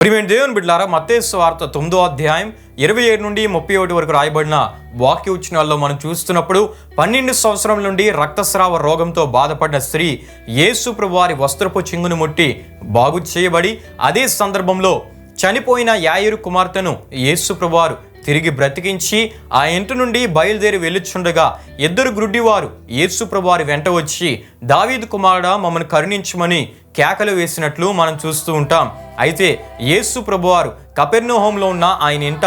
ప్రియమైన దేవుని బిడ్డలారా, మత్తయి సువార్త 9వ అధ్యాయం 27 నుండి 31 వరకు రాయబడిన వాక్య వచనాల్లో మనం చూస్తున్నప్పుడు 12 సంవత్సరాల నుండి రక్తస్రావ రోగంతో బాధపడిన స్త్రీ యేసు ప్రభువారి వస్త్రపు చెంగును ముట్టి బాగు చేయబడి, అదే సందర్భంలో చనిపోయిన యాయిరు కుమార్తెను యేసు ప్రభువారు తిరిగి బ్రతికించి ఆ ఇంటి నుండి బయలుదేరి వెళ్ళుచుండగా ఇద్దరు గ్రుడ్డివారు యేసు ప్రభువారి వెంట వచ్చి, దావీదు కుమారుడా, మమ్మల్ని కరుణించమని కేకలు వేసినట్లు మనం చూస్తూ ఉంటాం. అయితే యేసు ప్రభువారు కపెర్నహూములో ఉన్న ఆయన ఇంట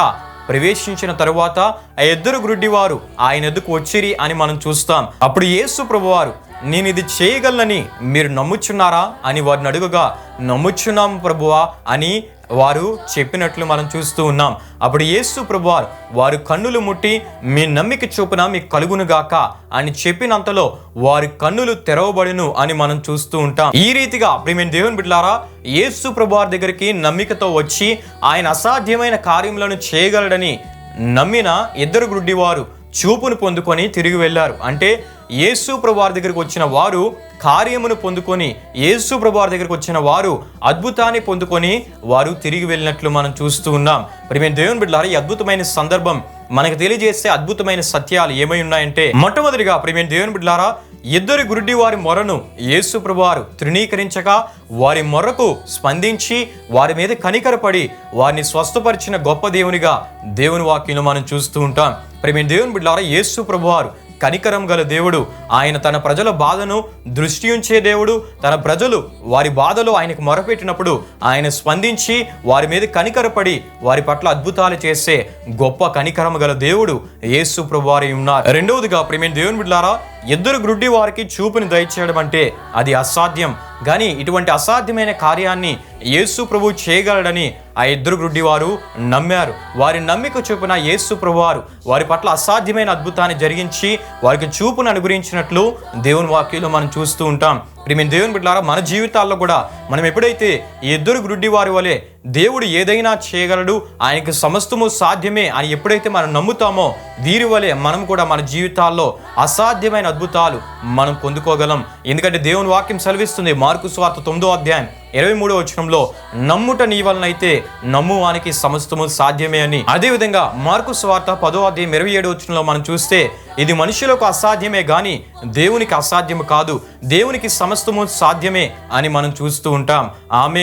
ప్రవేశించిన తరువాత ఆ ఇద్దరు గ్రుడ్డివారు ఆయన ఎద్దుకు వచ్చిరి అని మనం చూస్తాం. అప్పుడు యేసు ప్రభువారు, నేను ఇది చేయగలనని మీరు నమ్ముచున్నారా అని వారిని అడుగగా, నమ్ముచున్నాం ప్రభువా అని వారు చెప్పినట్లు మనం చూస్తూ ఉన్నాం. అప్పుడు యేసు ప్రభువారు వారు కన్నులు ముట్టి, మీ నమ్మిక చొప్పున మీకు కలుగునుగాక అని చెప్పినంతలో వారి కన్నులు తెరవబడును అని మనం చూస్తూ ఉంటాం. ఈ రీతిగా ప్రియమైన దేవుని బిడ్డలారా, యేసు ప్రభువారి దగ్గరికి నమ్మికతో వచ్చి ఆయన అసాధ్యమైన కార్యములను చేయగలడని నమ్మిన ఇద్దరు గ్రుడ్డివారు చూపును పొందుకొని తిరిగి వెళ్ళారు. అంటే యేసు ప్రభువారి దగ్గరికి వచ్చిన వారు కార్యమును పొందుకొని, యేసు ప్రభువారి దగ్గరికి వచ్చిన వారు అద్భుతాన్ని పొందుకొని వారు తిరిగి వెళ్ళినట్లు మనం చూస్తూ ఉన్నాం. ప్రియమైన దేవుని బిడ్డలారా, ఈ అద్భుతమైన సందర్భం మనకు తెలియజేసే అద్భుతమైన సత్యాలు ఏమై ఉన్నాయంటే, మొట్టమొదటిగా ప్రియమైన దేవుని బిడ్డలారా, ఇద్దరు గురుడి వారి మొరను యేసు ప్రభువారు తృణీకరించక వారి మొరకు స్పందించి వారి మీద కనికరపడి వారిని స్వస్థపరిచిన గొప్ప దేవునిగా దేవుని వాక్యంలో మనం చూస్తూ ఉంటాం. ప్రియమైన దేవుని బిడ్డలారా, యేసు ప్రభువారు కనికరం గల దేవుడు. ఆయన తన ప్రజల బాధను దృష్టి ఉంచే దేవుడు. తన ప్రజలు వారి బాధలో ఆయనకు మొరపెట్టినప్పుడు ఆయన స్పందించి వారి మీద కనికరపడి వారి పట్ల అద్భుతాలు చేసే గొప్ప కనికరం గల దేవుడు యేసు ప్రభువారు ఉన్నారు. రెండవదిగా ప్రియమైన దేవుని బిడ్డలారా, ఇద్దరు గ్రుడ్డి వారికి చూపుని దయచేయడం అంటే అది అసాధ్యం. కానీ ఇటువంటి అసాధ్యమైన కార్యాన్ని యేసు ప్రభు చేయగలడని ఆ ఇద్దరు గ్రుడ్డివారు నమ్మారు. వారి నమ్మిక చొప్పున యేసు ప్రభువారు వారి పట్ల అసాధ్యమైన అద్భుతాన్ని జరిగించి వారికి చూపును అనుగ్రహించినట్లు దేవుని వాక్యంలో మనం చూస్తూ ఉంటాం. ప్రియమైన దేవుని బిడ్డలారా, మన జీవితాల్లో కూడా మనం ఎప్పుడైతే ఈ ఇద్దరు గ్రుడ్డి వారి వలె దేవుడు ఏదైనా చేయగలడు, ఆయనకు సమస్తము సాధ్యమే అని ఎప్పుడైతే మనం నమ్ముతామో, వీరి వలె మనం కూడా మన జీవితాల్లో అసాధ్యమైన అద్భుతాలు మనం పొందుకోగలం. ఎందుకంటే దేవుని వాక్యం సెలవిస్తుంది, మార్కు సువార్త 9వ అధ్యాయం 23వ వచనంలో, నమ్ముట నీ వలనైతే నమ్మువానికి సమస్తము సాధ్యమే అని. అదేవిధంగా మార్కు సువార్త 10వ అధ్యాయం 27వ వచనంలో మనం చూస్తే, ఇది మనుషులకు అసాధ్యమే గాని దేవునికి అసాధ్యము కాదు, దేవునికి సమస్తము సాధ్యమే అని మనం చూస్తూ ఉంటాం. ఆమె